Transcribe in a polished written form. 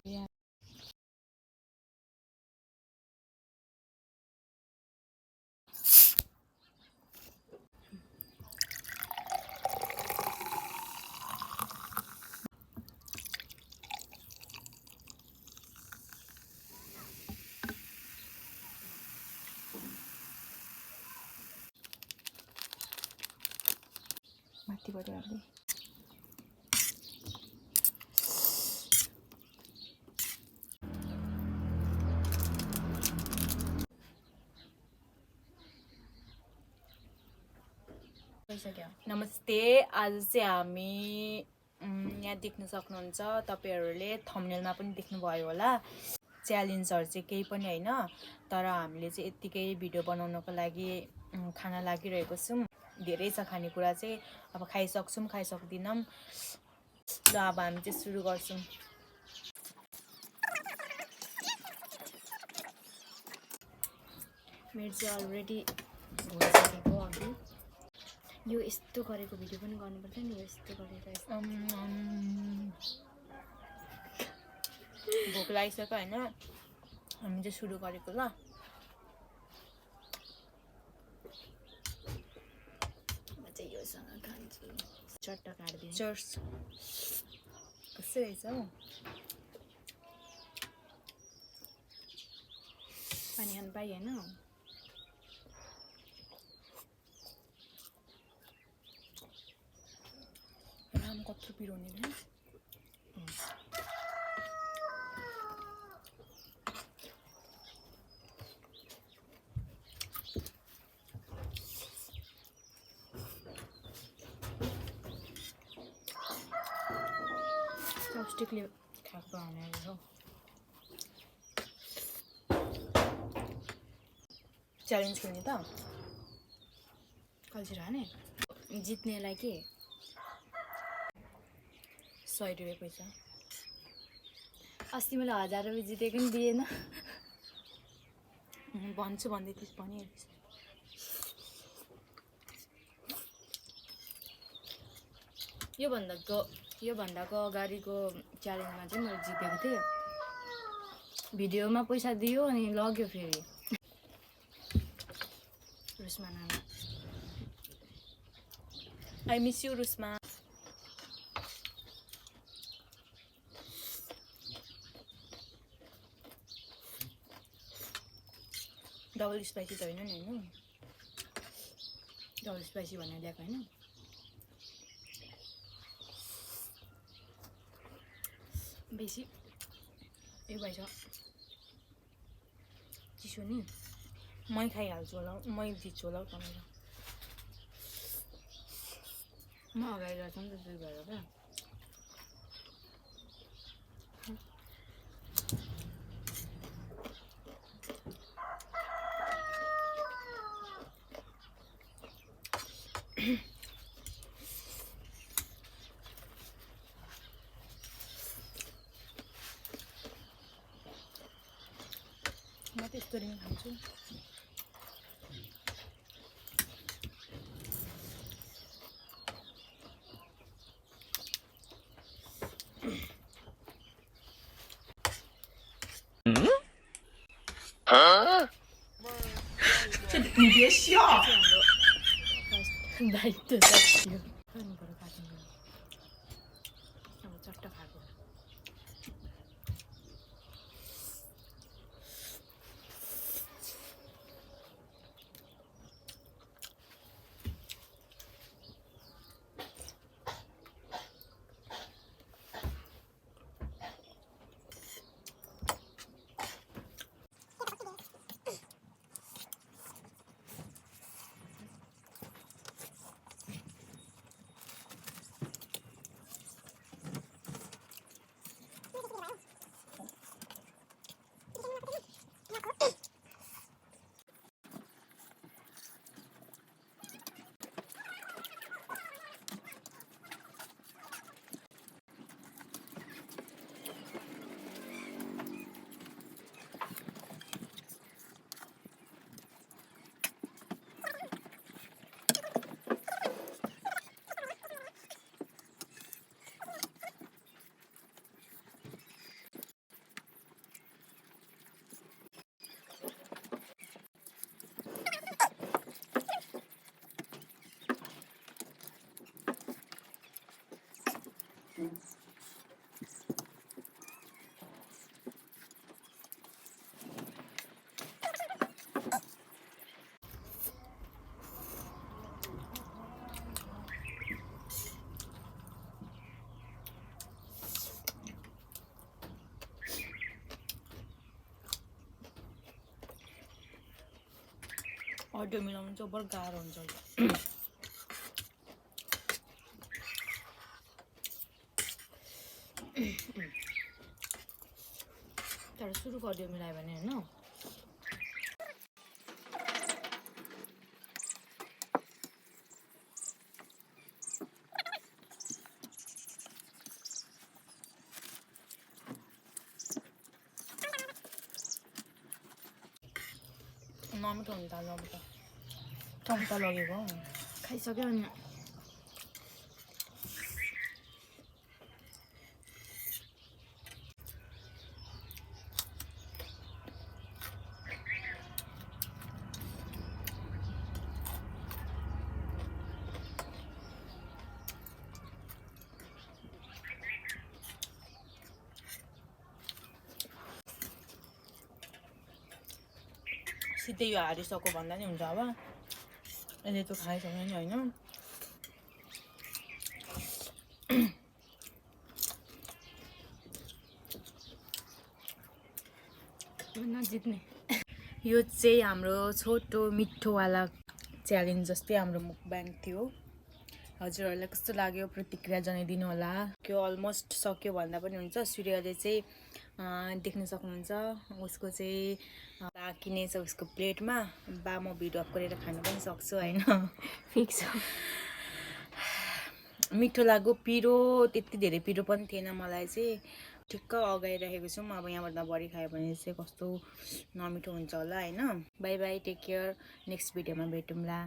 Yeah. माथिबाट हाल्दै नमस्ते। आज चाहिँ हामी यहाँ देख्न सक्नुहुन्छ, तपाईहरुले थम्बनेलमा पनि देख्नुभयो होला। च्यालेन्जहरु चाहिँ केही पनि हैन, तर हामीले चाहिँ यतिकै भिडियो बनाउनको लागि खाना लागिरहेको छौं। धेरै छ खानेकुरा चाहिँ, अब खाइसक्छौं खाइसक्दिनौं। ल अब हामी चाहिँ सुरु गर्छौं। मेरो चाहिँ अलरेडी भइसकेको अघि। यो यस्तो गरेको भिडियो पनि गर्नुपर्छ नि, यस्तो गरेर भोक लागिसक्यो हैन, हामी चाहिँ सुरु गरेको ल। म चाहिँ योसँग खान्छु। चट्टा काट्दिनु। चर्स कस्तो रहेछ हौ। पानी खान पाइएन। राम कत्रो पिरोने नि। प्लास्टिकले खाएको हुने हो। च्यालेन्ज खेल्ने त कल्चर हाने जित्नेलाई के 100 रुपैयाँ पैसा। अस्ति मैले 1000 रुपैयाँ जितेको नि दिएन। भन्छु भन्दै थिइस् पनि। यो भन्दाको अगाडिको च्यालेन्जमा चाहिँ मैले जितेको थिएँ। भिडियोमा पैसा दियो अनि लग्यो फेरि। रुस्मा नाना, I miss you Rusma. Double spicy त होइन नि हैन। डबल स्पाइसी भनेर ल्याएको हैन। बेसी यो भएछ चिसो नि। मै खाइहाल्छु होला, मै जित्छु होला तपाईलाई। म अगाडि गर्छु नि त दुई भएर क्या। म त्यस्तो रिङ खान्छु।你别笑。दायित्व सक्यो। अब चट्ट खाएको। अडियो मिलाउनु जबर गाह्रो हुन्छ। तर सुरुको अडियो मिलायो भने होइन नमिठो हुन्छ अब त चम्चा लगेको खाइसक्यो अनि सिधै यो हारिसक्यो भन्दा नि हुन्छ अब यसले त खाइसक्यो नि होइन नजित्ने यो चाहिँ हाम्रो छोटो मिठोवाला च्यालेन्ज जस्तै हाम्रो मुकब्याङ थियो। हजुरहरूलाई कस्तो लाग्यो प्रतिक्रिया जनाइदिनु होला। त्यो अलमोस्ट सक्यो भन्दा पनि हुन्छ। सूर्यले चाहिँ देख्न सक्नुहुन्छ उसको चाहिँ किनेछ उसको प्लेटमा बा म भिडियो अफ गरेर खानु पनि सक्छु होइन फिक्स हो। मिठो लाग्यो पिरो त्यति धेरै पिरो पनि थिएन मलाई चाहिँ ठिक्क अगाइराखेको छौँ। अब यहाँबाट बढी खायो भने चाहिँ कस्तो नमिठो हुन्छ होला होइन। Bye bye take care next भिडियोमा भेटौँला।